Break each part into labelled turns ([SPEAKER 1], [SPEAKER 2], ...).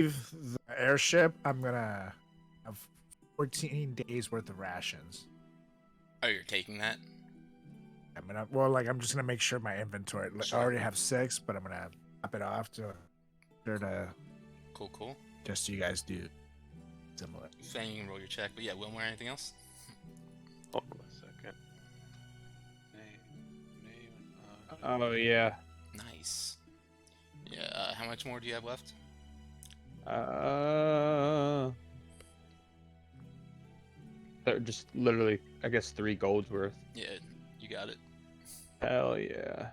[SPEAKER 1] leave the airship, I'm gonna have 14 days worth of rations.
[SPEAKER 2] Oh, you're taking that?
[SPEAKER 1] I'm just gonna make sure my inventory.
[SPEAKER 2] Sure.
[SPEAKER 1] I already have 6, but I'm gonna top it off to
[SPEAKER 2] Cool.
[SPEAKER 1] just so you guys do similar.
[SPEAKER 2] Saying you can roll your check, but yeah, Wilmore, anything else?
[SPEAKER 3] Hold on a second.
[SPEAKER 4] Oh yeah.
[SPEAKER 2] Nice. Yeah. How much more do you have left?
[SPEAKER 4] Just literally, I guess 3 gold's worth.
[SPEAKER 2] Yeah, you got it.
[SPEAKER 4] Hell yeah.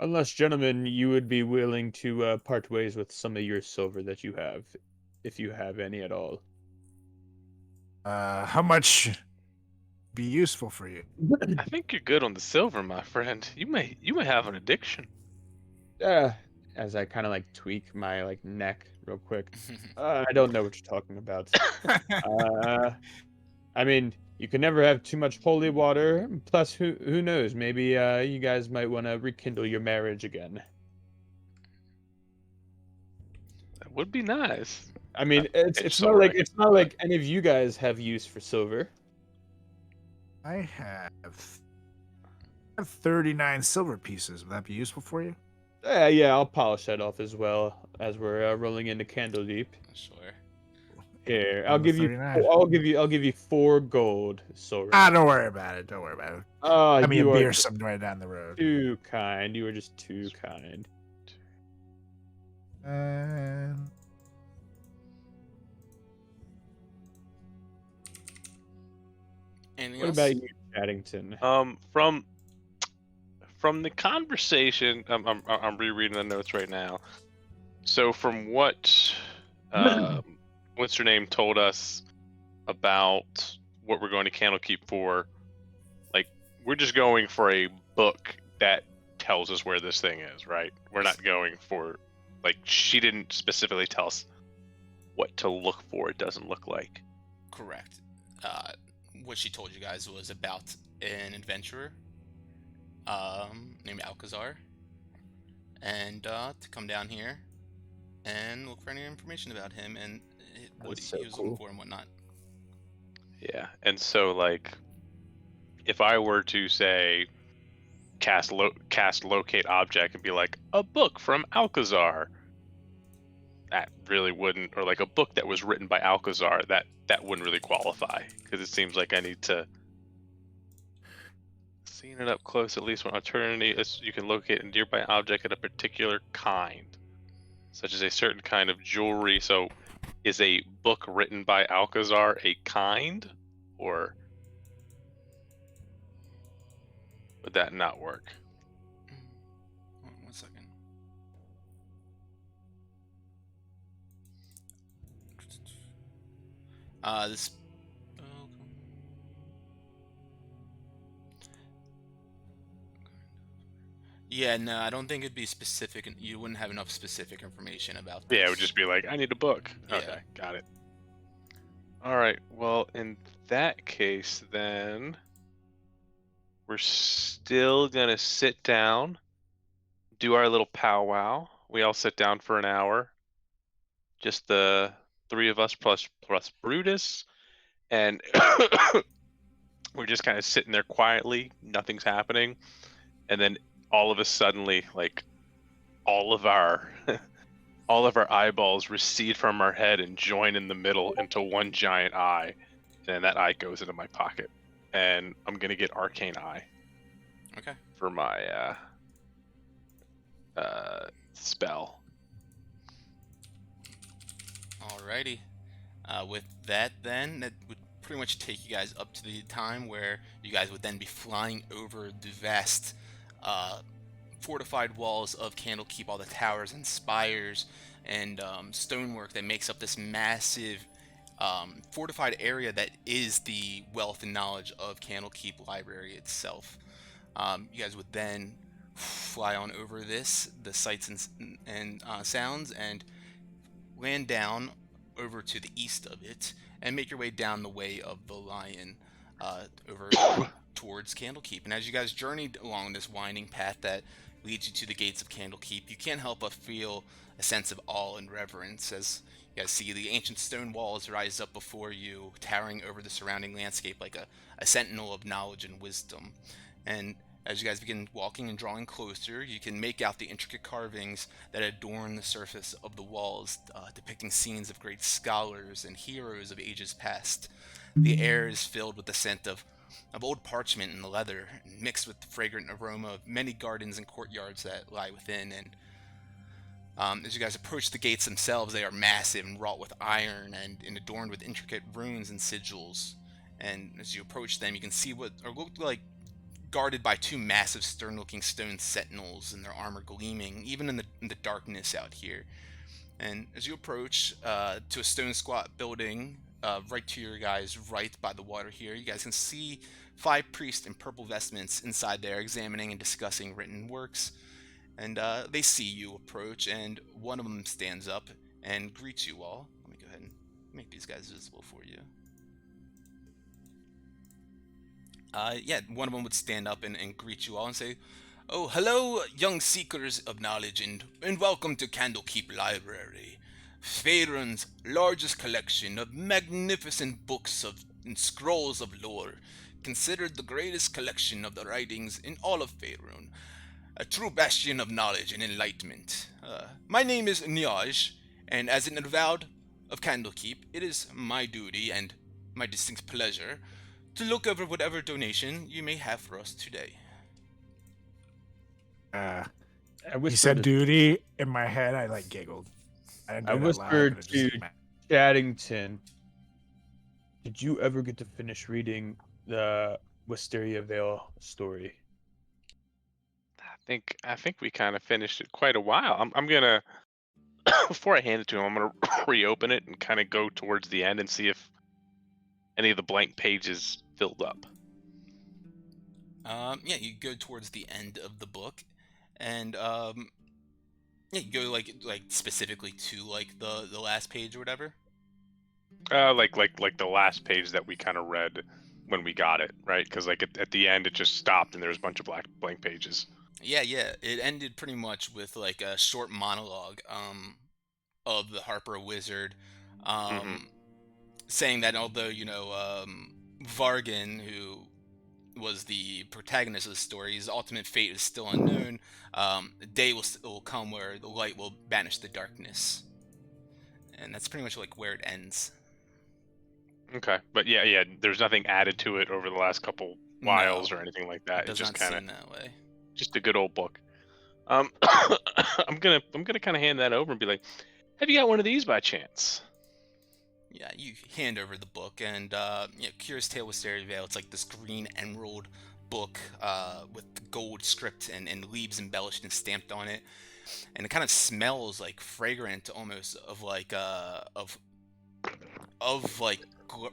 [SPEAKER 4] Unless, gentlemen, you would be willing to part ways with some of your silver that you have, if you have any at all.
[SPEAKER 1] How much be useful for you?
[SPEAKER 3] I think you're good on the silver, my friend. You may have an addiction.
[SPEAKER 4] As I kind of like tweak my neck real quick. I don't know what you're talking about. I mean, you can never have too much holy water. Plus, who knows? Maybe you guys might want to rekindle your marriage again.
[SPEAKER 3] That would be nice.
[SPEAKER 4] I mean, it's not like any of you guys have use for silver.
[SPEAKER 1] I have 39 silver pieces. Would that be useful for you?
[SPEAKER 4] Yeah, I'll polish that off as well as we're rolling into Candledeep.
[SPEAKER 2] Sure.
[SPEAKER 4] Here, I'll
[SPEAKER 1] Number
[SPEAKER 4] give you
[SPEAKER 1] 39.
[SPEAKER 4] I'll give you 4 gold silver.
[SPEAKER 1] Don't worry about it.
[SPEAKER 4] Oh,
[SPEAKER 1] I mean,
[SPEAKER 4] you
[SPEAKER 1] a beer
[SPEAKER 4] are
[SPEAKER 1] somewhere down the road.
[SPEAKER 4] too kind. You are just too kind.
[SPEAKER 2] Anything
[SPEAKER 4] What
[SPEAKER 2] else?
[SPEAKER 4] about you, Paddington?
[SPEAKER 3] From the conversation, I'm rereading the notes right now. So from what what's her name told us about what we're going to Candlekeep for, like we're just going for a book that tells us where this thing is, right? We're not going for she didn't specifically tell us what to look for. It doesn't look like.
[SPEAKER 2] Correct. What she told you guys was about an adventurer named Alcazar, and to come down here and look for any information about him and what
[SPEAKER 4] That's so
[SPEAKER 2] he was looking
[SPEAKER 4] cool.
[SPEAKER 2] for and whatnot.
[SPEAKER 3] Yeah, and so if I were to say cast locate object and be like a book from Alcazar, that really wouldn't, or a book that was written by Alcazar, that wouldn't really qualify, because it seems like I need to seeing it up close. At least when eternity, you can locate a nearby object of a particular kind, such as a certain kind of jewelry. So is a book written by Alcazar a kind, or would that not work?
[SPEAKER 2] Hold on 1 second. This. Yeah, no, I don't think it'd be specific. You wouldn't have enough specific information about this.
[SPEAKER 3] Yeah, it would just be like, I need a book.
[SPEAKER 2] Yeah.
[SPEAKER 3] Okay, got it. All right, well, in that case, then we're still gonna sit down, do our little powwow. We all sit down for an hour, just the 3 of us plus Brutus, and we're just kind of sitting there quietly, nothing's happening, and then all of a suddenly, all of our eyeballs recede from our head and join in the middle into one giant eye, and that eye goes into my pocket, and I'm gonna get Arcane Eye.
[SPEAKER 2] Okay.
[SPEAKER 3] For my spell.
[SPEAKER 2] Alrighty. With that, then, that would pretty much take you guys up to the time where you guys would then be flying over the vast fortified walls of Candlekeep, all the towers and spires and stonework that makes up this massive fortified area that is the wealth and knowledge of Candlekeep Library itself. You guys would then fly on over the sights and sounds, and land down over to the east of it, and make your way down the way of the Lion over towards Candlekeep. And as you guys journeyed along this winding path that leads you to the gates of Candlekeep, you can't help but feel a sense of awe and reverence as you guys see the ancient stone walls rise up before you, towering over the surrounding landscape like a sentinel of knowledge and wisdom. And as you guys begin walking and drawing closer, you can make out the intricate carvings that adorn the surface of the walls, depicting scenes of great scholars and heroes of ages past. The air is filled with the scent of old parchment and leather, mixed with the fragrant aroma of many gardens and courtyards that lie within. And as you guys approach the gates themselves, they are massive and wrought with iron and adorned with intricate runes and sigils. And as you approach them, you can see what are look like guarded by two massive, stern-looking stone sentinels, and their armor gleaming, even in the darkness out here. And as you approach to a stone squat building, right to your guys' right by the water here, you guys can see 5 priests in purple vestments inside there, examining and discussing written works. And they see you approach, and one of them stands up and greets you all. Let me go ahead and make these guys visible for you. Yeah, one of them would stand up and greet you all and say, "Oh, hello, young seekers of knowledge, and welcome to Candlekeep Library, Faerun's largest collection of magnificent books and scrolls of lore, considered the greatest collection of the writings in all of Faerun, a true bastion of knowledge and enlightenment. My name is Nyaj, and as an avowed of Candlekeep, it is my duty and my distinct pleasure to look over whatever donation you may have for us today."
[SPEAKER 1] He said duty. In my head, I like giggled. I didn't do
[SPEAKER 4] I
[SPEAKER 1] it out loud,
[SPEAKER 4] whispered
[SPEAKER 1] but it
[SPEAKER 4] to
[SPEAKER 1] just-
[SPEAKER 4] Chaddington, "Did you ever get to finish reading the Wisteria Vale story?"
[SPEAKER 3] I think we kind of finished it quite a while. I'm gonna before I hand it to him, I'm gonna reopen it and kind of go towards the end and see if any of the blank pages filled up.
[SPEAKER 2] Yeah, you go towards the end of the book, and yeah, you go like specifically to like the last page or whatever.
[SPEAKER 3] Like the last page that we kind of read when we got it, right? Because like at the end, it just stopped and there was a bunch of blank pages.
[SPEAKER 2] Yeah, it ended pretty much with like a short monologue of the Harper Wizard, saying that although Vargan, who was the protagonist of the story, his ultimate fate is still unknown. A day will come where the light will banish the darkness, and that's pretty much like where it ends.
[SPEAKER 3] Okay, but yeah, there's nothing added to it over the last couple whiles
[SPEAKER 2] No,
[SPEAKER 3] or anything like that.
[SPEAKER 2] it does
[SPEAKER 3] It's just
[SPEAKER 2] not
[SPEAKER 3] kind
[SPEAKER 2] seem
[SPEAKER 3] of
[SPEAKER 2] that way.
[SPEAKER 3] just a good old book. I'm gonna kind of hand that over and be like, "Have you got one of these by chance?"
[SPEAKER 2] Yeah, you hand over the book, and Curious Tale with Wisteria Vale. It's like this green emerald book with gold script and leaves embellished and stamped on it, and it kind of smells like fragrant, almost of like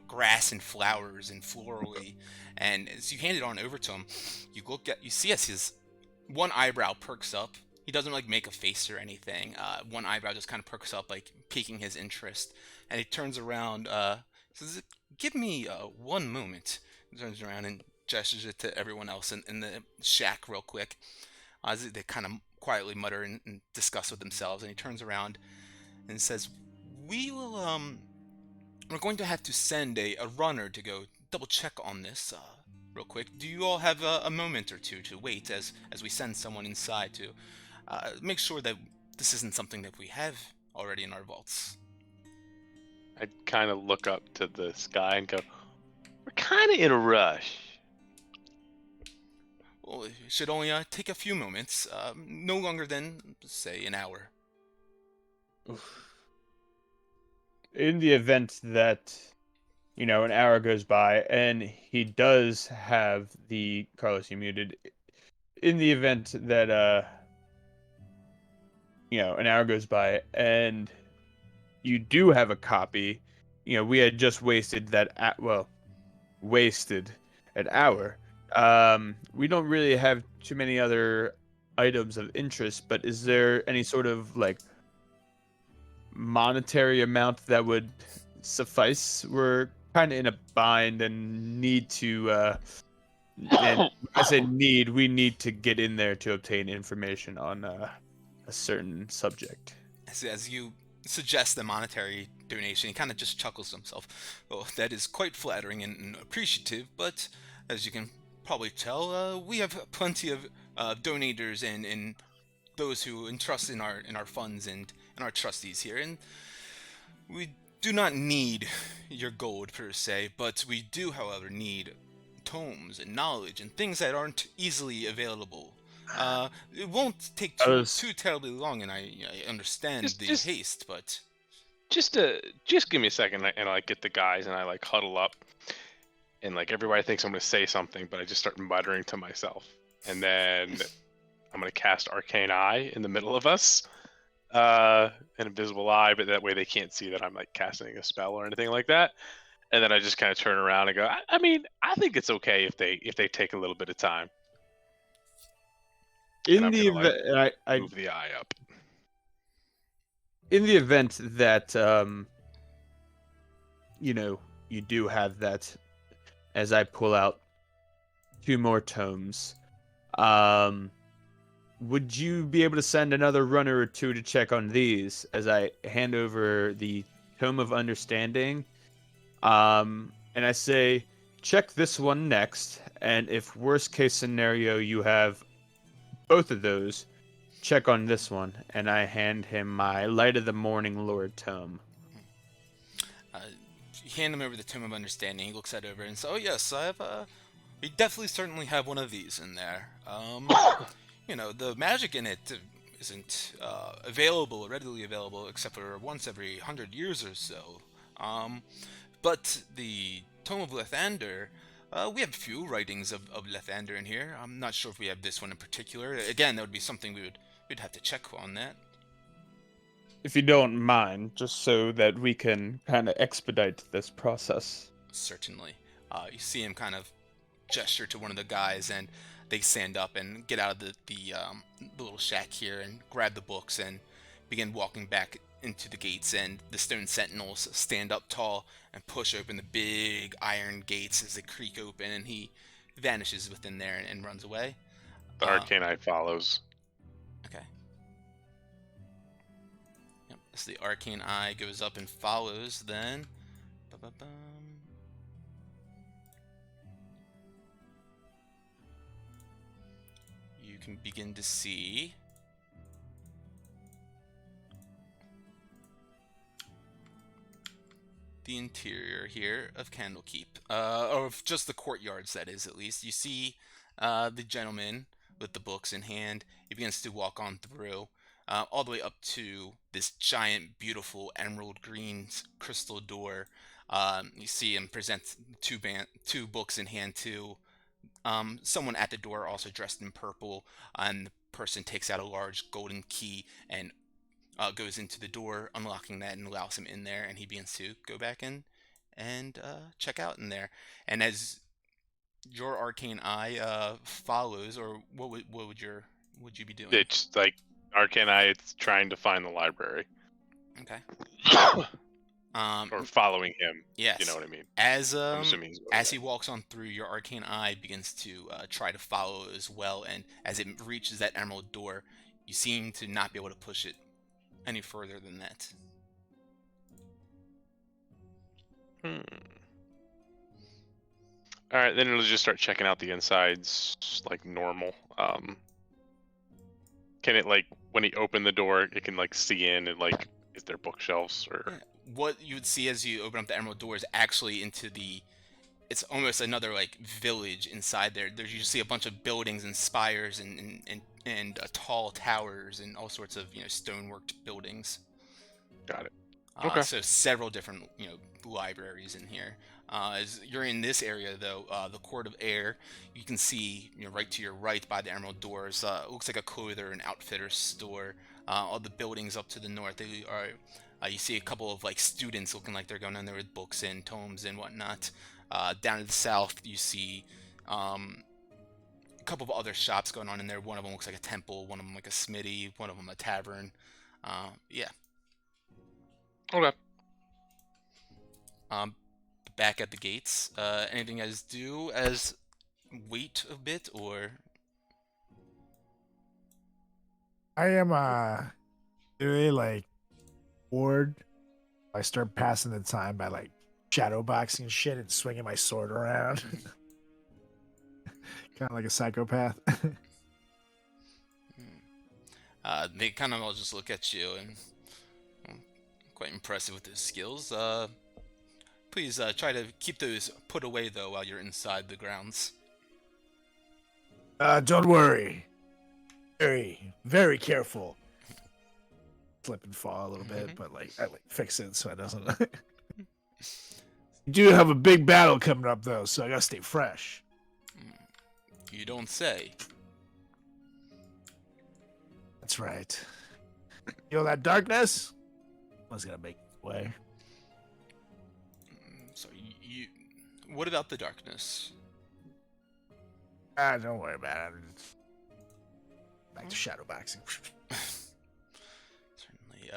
[SPEAKER 2] grass and flowers and florally. And as you hand it on over to him, you see as his one eyebrow perks up. He doesn't like make a face or anything. One eyebrow just kind of perks up, like piquing his interest, and he turns around. Says, "Give me 1 moment." He turns around and gestures it to everyone else in the shack real quick. They kind of quietly mutter and discuss with themselves, and he turns around and says, We're going to have to send a runner to go double check on this real quick. Do you all have a moment or two to wait as we send someone inside to make sure that this isn't something that we have already in our vaults?"
[SPEAKER 3] I kind of look up to the sky and go, "We're kind of in a rush."
[SPEAKER 2] Well, it should only take a few moments, no longer than, say, an hour.
[SPEAKER 4] In the event that, an hour goes by and he does have the Carlos, you muted. In the event that an hour goes by and you do have a copy, we had just wasted an hour. We don't really have too many other items of interest, but is there any sort of like monetary amount that would suffice? We're kind of in a bind and need to And when I say need, we need to get in there to obtain information on a certain subject.
[SPEAKER 2] As you suggest the monetary donation, he kind of just chuckles to himself. Well, that is quite flattering and appreciative, but as you can probably tell, we have plenty of donators and those who entrust in our funds and our trustees here, and we do not need your gold per se, but we do, however, need tomes and knowledge and things that aren't easily available. It won't take
[SPEAKER 4] I
[SPEAKER 2] too
[SPEAKER 4] was
[SPEAKER 2] terribly long, and I understand
[SPEAKER 3] just
[SPEAKER 2] the
[SPEAKER 3] just
[SPEAKER 2] haste, but
[SPEAKER 3] just give me a second, and I get the guys and I like huddle up, and like everybody thinks I'm gonna say something, but I just start muttering to myself, and then I'm gonna cast Arcane Eye in the middle of us, an invisible eye, but that way they can't see that I'm like casting a spell or anything like that. And then I just kind of turn around and go, I mean, I think it's okay if they take a little bit of time. And
[SPEAKER 4] in
[SPEAKER 3] I'm
[SPEAKER 4] the
[SPEAKER 3] gonna like
[SPEAKER 4] event,
[SPEAKER 3] move the eye up.
[SPEAKER 4] in the event that you do have that, as I pull out 2 more tomes, um, would you be able to send another runner or 2 to check on these as I hand over the Tome of Understanding? And I say, check this one next, and if worst case scenario you have both of those, check on this one, and I hand him my Light of the Morning Lord tome.
[SPEAKER 2] you hand him over the Tome of Understanding. He looks that over and says, "Oh yes, I have. We definitely, certainly have one of these in there. The magic in it isn't available, readily available, except for once every 100 years or so. But the Tome of Lathander, we have a few writings of Lathander in here. I'm not sure if we have this one in particular. Again, that would be something we'd have to check on that.
[SPEAKER 4] If you don't mind, just so that we can kind of expedite this process.
[SPEAKER 2] Certainly. You see him kind of gesture to one of the guys, and they stand up and get out of the little shack here and grab the books and begin walking back into the gates. And the stone sentinels stand up tall and push open the big iron gates as they creak open, and he vanishes within there and runs away.
[SPEAKER 3] The Arcane Eye follows.
[SPEAKER 2] Okay. Yep. So the Arcane Eye goes up and follows. Then, ba-ba-bum. You can begin to see the interior here of Candlekeep, or of just the courtyards, that is, at least. You see the gentleman with the books in hand. He begins to walk on through, all the way up to this giant, beautiful emerald green crystal door. You see him present two books in hand to someone at the door, also dressed in purple, and the person takes out a large golden key and goes into the door, unlocking that, and allows him in there, and he begins to go back in and check out in there. And as your Arcane Eye follows, or what would you be doing?
[SPEAKER 3] It's like Arcane Eye. It's trying to find the library.
[SPEAKER 2] Okay.
[SPEAKER 3] Or following him.
[SPEAKER 2] Yes.
[SPEAKER 3] You know what I mean.
[SPEAKER 2] As
[SPEAKER 3] I'm assuming he's
[SPEAKER 2] as he walks on through, your Arcane Eye begins to try to follow as well, and as it reaches that emerald door, you seem to not be able to push it any further than that.
[SPEAKER 3] All right, then it'll just start checking out the insides like normal. Can it, like, when he opened the door, it can like see in and like, is there bookshelves or?
[SPEAKER 2] Yeah. What you would see as you open up the emerald door is actually into it's almost another like village inside there. There's, you see a bunch of buildings and spires and tall towers and all sorts of stoneworked buildings.
[SPEAKER 3] Got it. Okay.
[SPEAKER 2] So several different libraries in here. As you're in this area, though, the Court of Air, you can see right to your right by the emerald doors. It looks like a clothier and outfitter store. All the buildings up to the north, they are. You see a couple of like students looking like they're going in there with books and tomes and whatnot. Down to the south, you see a couple of other shops going on in there. One of them looks like a temple, one of them like a smithy, one of them a tavern. Yeah.
[SPEAKER 3] Okay.
[SPEAKER 2] Back at the gates, anything you guys do as wait a bit, or
[SPEAKER 1] I am really like bored. I start passing the time by like shadow boxing shit and swinging my sword around, kind of like a psychopath.
[SPEAKER 2] they kind of all just look at you and quite impressive with his skills. Please try to keep those put away though while you're inside the grounds.
[SPEAKER 1] Don't worry. Very, very careful. Slip and fall a little bit, but like I like fix it so it doesn't. You do have a big battle coming up though, so I gotta stay fresh.
[SPEAKER 2] You don't say.
[SPEAKER 1] That's right. You know that darkness? I was gonna make its way.
[SPEAKER 2] So you. What about the darkness?
[SPEAKER 1] Don't worry about it. Back to shadow boxing.
[SPEAKER 2] Certainly.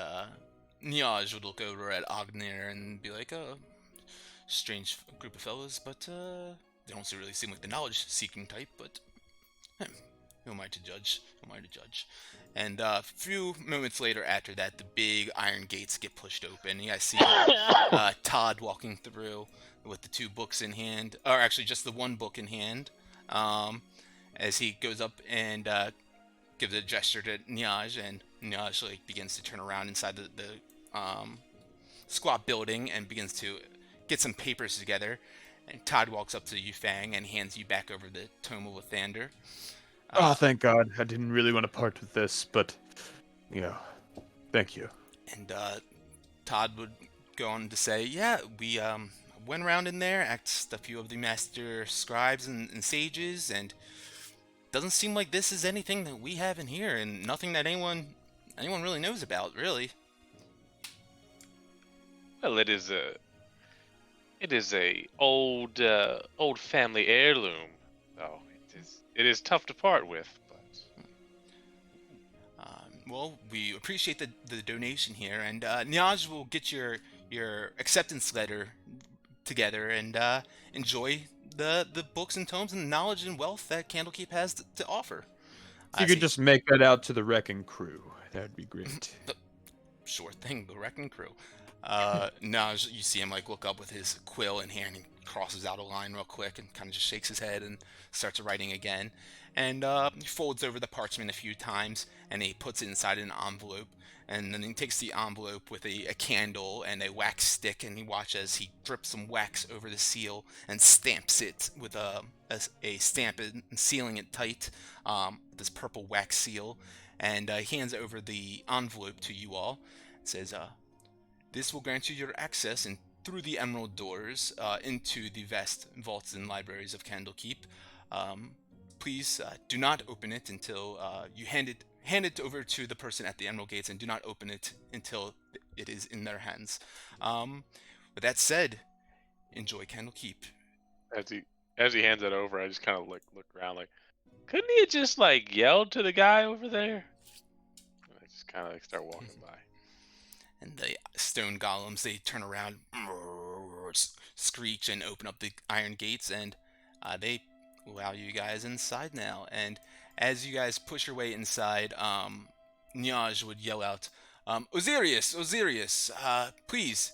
[SPEAKER 2] Niaj would look over at Ognir and be like, strange group of fellows, but they don't really seem like the knowledge-seeking type, but who am I to judge? Who am I to judge? And a few moments later after that, the big iron gates get pushed open. You guys see Todd walking through with the 2 books in hand, or actually just the 1 book in hand, as he goes up and gives a gesture to Niaj, and Niaj like begins to turn around inside the squat building and begins to get some papers together. And Todd walks up to Yufang and hands you back over the Tome of Lathander.
[SPEAKER 4] Oh, thank God. I didn't really want to part with this, but, thank you.
[SPEAKER 2] And Todd would go on to say, yeah, we went around in there, asked a few of the master scribes and sages, and doesn't seem like this is anything that we have in here, and nothing that anyone really knows about, really.
[SPEAKER 3] Well, it is a old family heirloom, though. It is tough to part with, but
[SPEAKER 2] Well, we appreciate the donation here, and Niaj will get your acceptance letter together and enjoy the books and tomes and knowledge and wealth that Candlekeep has to offer.
[SPEAKER 4] If you could just make that out to the wrecking crew, that would be great.
[SPEAKER 2] Sure thing, the wrecking crew. Niaj, you see him like look up with his quill in hand and crosses out a line real quick and kind of just shakes his head and starts writing again. And he folds over the parchment a few times and he puts it inside an envelope. And then he takes the envelope with a candle and a wax stick, and he watches as he drips some wax over the seal and stamps it with a stamp and sealing it tight, this purple wax seal. And he hands over the envelope to you all. It says, this will grant you your access and through the emerald doors into the vast vaults and libraries of Candlekeep. Please do not open it until you hand it over to the person at the emerald gates, and do not open it until it is in their hands. With that said, enjoy Candlekeep.
[SPEAKER 3] as he hands it over, I just kind of look around like, couldn't he have just like yelled to the guy over there? And I just kind of like start walking by.
[SPEAKER 2] And the stone golems, they turn around, screech, and open up the iron gates, and they allow you guys inside now. And as you guys push your way inside, Niaj would yell out, Osiris, please,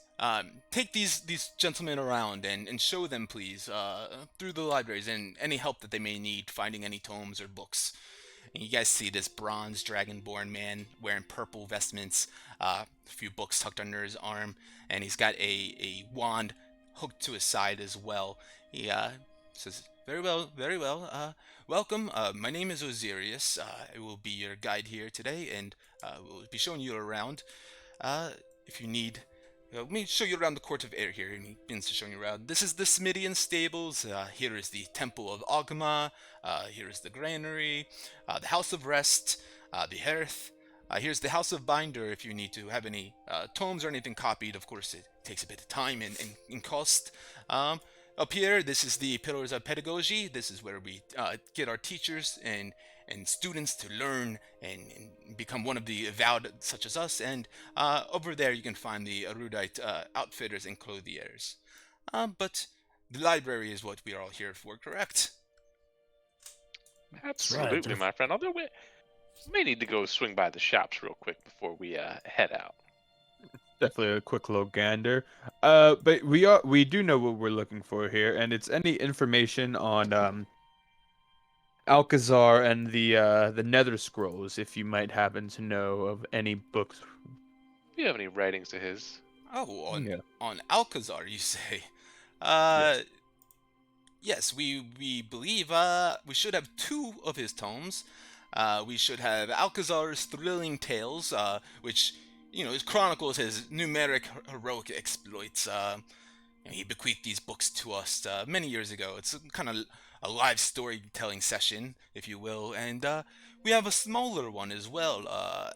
[SPEAKER 2] take these gentlemen around and show them, please, through the libraries, and any help that they may need finding any tomes or books. And you guys see this bronze dragonborn man wearing purple vestments, a few books tucked under his arm, and he's got a wand hooked to his side as well. He says, very well, welcome. My name is Osiris. I will be your guide here today, and we'll be showing you around. If you need, let me show you around the Court of Air here. And he begins to show you around. This is the Smidian stables. Here is the Temple of Ogma. Here is the granary, the House of Rest, the hearth. Here's the House of Binder if you need to have any tomes or anything copied. Of course, it takes a bit of time and cost. Up here, this is the Pillars of Pedagogy. This is where we get our teachers and students to learn and become one of the avowed such as us. And over there, you can find the erudite outfitters and clothiers. But the library is what we are all here for, correct?
[SPEAKER 3] Absolutely, my friend. Although we may need to go swing by the shops real quick before we head out.
[SPEAKER 4] Definitely a quick little gander. But we do know what we're looking for here, and it's any information on Alcazar and the Nether Scrolls, if you might happen to know of any books.
[SPEAKER 3] Do you have any writings of his?
[SPEAKER 2] Oh,
[SPEAKER 4] Yeah.
[SPEAKER 2] on Alcazar, you say?
[SPEAKER 4] Yes.
[SPEAKER 2] Yes, we believe we should have two of his tomes. We should have Alcazar's Thrilling Tales, which chronicles his numeric heroic exploits. He bequeathed these books to us many years ago. It's kind of a live storytelling session, if you will, and we have a smaller one as well,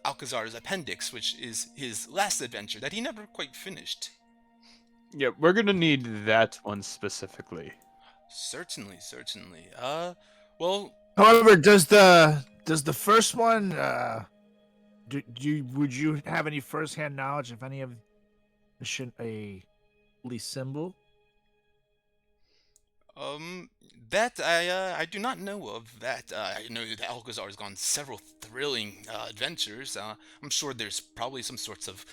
[SPEAKER 2] Alcazar's Appendix, which is his last adventure that he never quite finished.
[SPEAKER 4] Yeah, we're gonna need that one specifically.
[SPEAKER 2] Certainly. Well,
[SPEAKER 1] However, does the first one would you have any first-hand knowledge of any of a holy symbol?
[SPEAKER 2] that I do not know of that. I know that Alcazar has gone several thrilling adventures. I'm sure there's probably some sorts of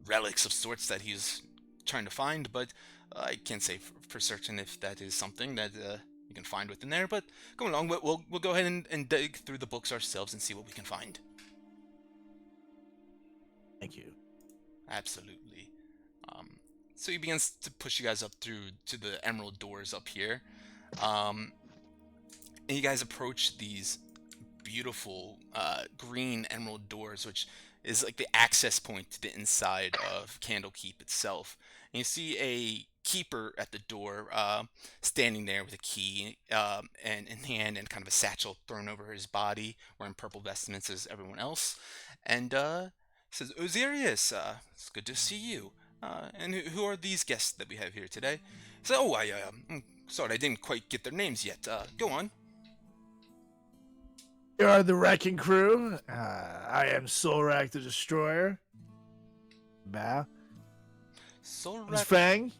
[SPEAKER 2] relics of sorts that he's trying to find, but I can't say for certain if that is something that you can find within there. But come along, we'll go ahead and dig through the books ourselves and see what we can find.
[SPEAKER 1] Thank you.
[SPEAKER 2] Absolutely. So he begins to push you guys up through to the emerald doors up here. And you guys approach these beautiful green emerald doors, which is like the access point to the inside of Candlekeep itself. And you see a keeper at the door, standing there with a key and in hand and kind of a satchel thrown over his body, wearing purple vestments as everyone else. And says, Osiris, it's good to see you. And who are these guests that we have here today? So, I'm sorry, I didn't quite get their names yet. Go on.
[SPEAKER 1] You are the wrecking crew. I am Solrak the Destroyer. Bow.
[SPEAKER 2] Solrak.
[SPEAKER 1] Fang.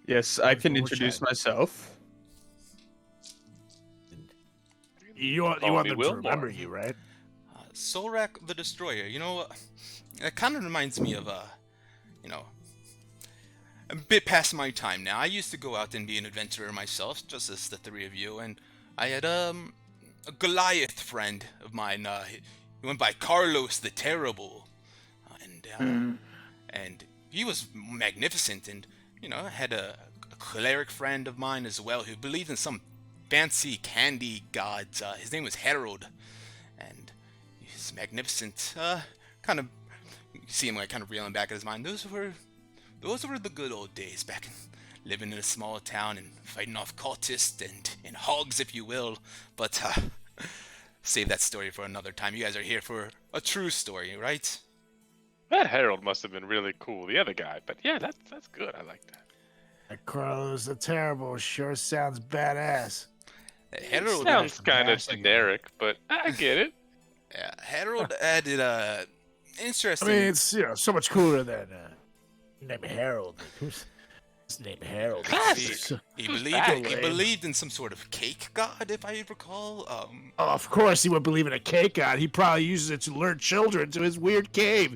[SPEAKER 4] Yes, I can
[SPEAKER 1] We'll
[SPEAKER 4] introduce
[SPEAKER 1] chat.
[SPEAKER 4] myself.
[SPEAKER 1] You want
[SPEAKER 3] Call me
[SPEAKER 1] them to
[SPEAKER 3] Wilmore.
[SPEAKER 1] remember you, right?
[SPEAKER 2] Solrak the Destroyer. It kind of reminds me of, a bit past my time now. I used to go out and be an adventurer myself, just as the three of you, and I had a Goliath friend of mine. He went by Carlos the Terrible, and he was magnificent. And I had a cleric friend of mine as well who believed in some fancy candy gods. His name was Harold, and he's magnificent. Kind of, you see him like kind of reeling back at his mind. Those were the good old days back in living in a small town and fighting off cultists and hogs, if you will. But save that story for another time. You guys are here for a true story, right?
[SPEAKER 3] That Harold must have been really cool, the other guy. But yeah, that's good. I like that.
[SPEAKER 1] Carlos the Terrible sure sounds badass.
[SPEAKER 2] Harold
[SPEAKER 3] Sounds kind of
[SPEAKER 1] fantastic.
[SPEAKER 3] generic, but I get it.
[SPEAKER 2] Harold added interesting.
[SPEAKER 1] I mean, it's so much cooler than name Harold. Like, who's his name? Harold.
[SPEAKER 3] Classic.
[SPEAKER 2] He
[SPEAKER 3] Who's
[SPEAKER 2] believed
[SPEAKER 3] that?
[SPEAKER 2] he believed in some sort of cake god, if I recall.
[SPEAKER 1] Oh, of course he would believe in a cake god. He probably uses it to lure children to his weird cave.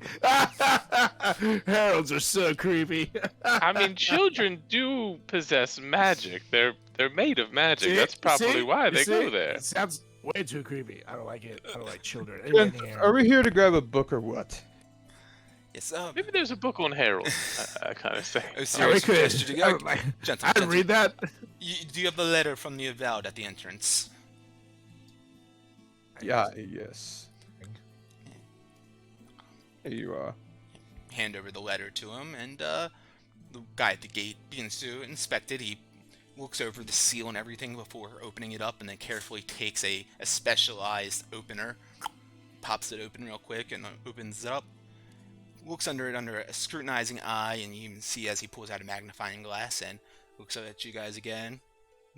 [SPEAKER 1] Heralds are so creepy.
[SPEAKER 3] I mean, children do possess magic. They're made of magic. That's probably why they go there.
[SPEAKER 1] It sounds way too creepy. I don't like it. I don't like children.
[SPEAKER 4] Are we here to grab a book or what?
[SPEAKER 2] Yes.
[SPEAKER 3] Maybe there's a book on Harold. I kind of say.
[SPEAKER 2] A
[SPEAKER 1] we
[SPEAKER 2] serious
[SPEAKER 1] could.
[SPEAKER 2] question. Gentlemen,
[SPEAKER 1] I'd read that.
[SPEAKER 2] Do you have the letter from the avowed at the entrance?
[SPEAKER 4] Yeah, yes. Here you are.
[SPEAKER 2] Hand over the letter to him, and the guy at the gate begins to inspect it. He looks over the seal and everything before opening it up, and then carefully takes a specialized opener, pops it open real quick, and opens it up. Looks under it under a scrutinizing eye, and you even see as he pulls out a magnifying glass and looks up at you guys again,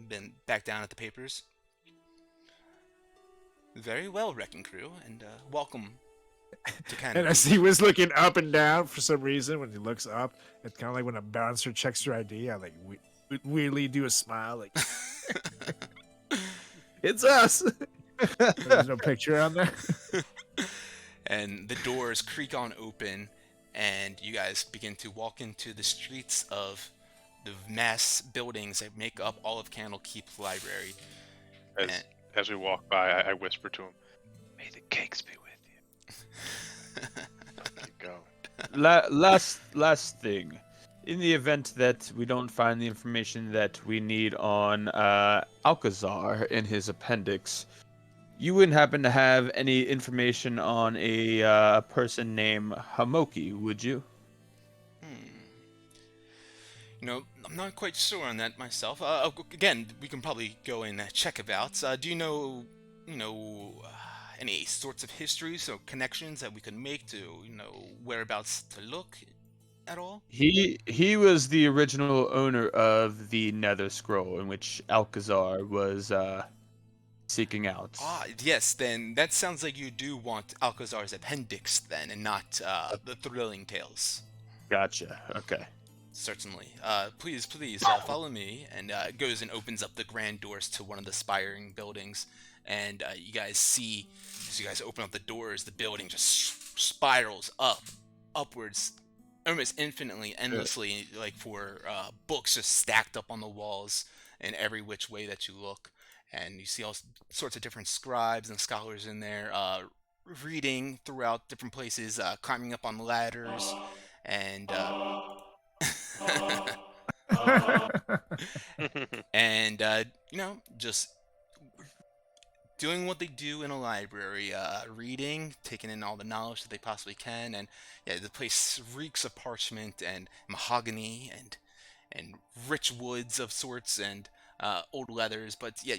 [SPEAKER 2] then back down at the papers. Very well, Wrecking Crew, and welcome to Canada.
[SPEAKER 1] And as he was looking up and down for some reason, when he looks up, it's kind of like when a bouncer checks your ID. I like weirdly do a smile, like.
[SPEAKER 4] It's us.
[SPEAKER 1] There's no picture on there.
[SPEAKER 2] And the doors creak on open, and you guys begin to walk into the streets of the mass buildings that make up all of Candlekeep Library. And
[SPEAKER 3] As we walk by, I whisper to him, "May the cakes be with you." Keep going.
[SPEAKER 4] Last thing. In the event that we don't find the information that we need on Alcazar in his appendix, you wouldn't happen to have any information on a person named Hamoki, would you?
[SPEAKER 2] I'm not quite sure on that myself. Again, we can probably go and check about. Do you know, any sorts of histories or connections that we could make to, whereabouts to look at all?
[SPEAKER 4] He was the original owner of the Nether Scroll, in which Alcazar was seeking out.
[SPEAKER 2] Ah, yes, then that sounds like you do want Alcazar's appendix then, and not the thrilling tales.
[SPEAKER 4] Gotcha. Okay.
[SPEAKER 2] Certainly. Please, follow me. And goes and opens up the grand doors to one of the spiring buildings. And you guys see, as you guys open up the doors, the building just spirals upwards, almost infinitely, endlessly, like for books just stacked up on the walls in every which way that you look. And you see all sorts of different scribes and scholars in there, reading throughout different places, climbing up on ladders, and and just doing what they do in a library, reading, taking in all the knowledge that they possibly can, and yeah, the place reeks of parchment and mahogany and rich woods of sorts and old leathers. But yeah,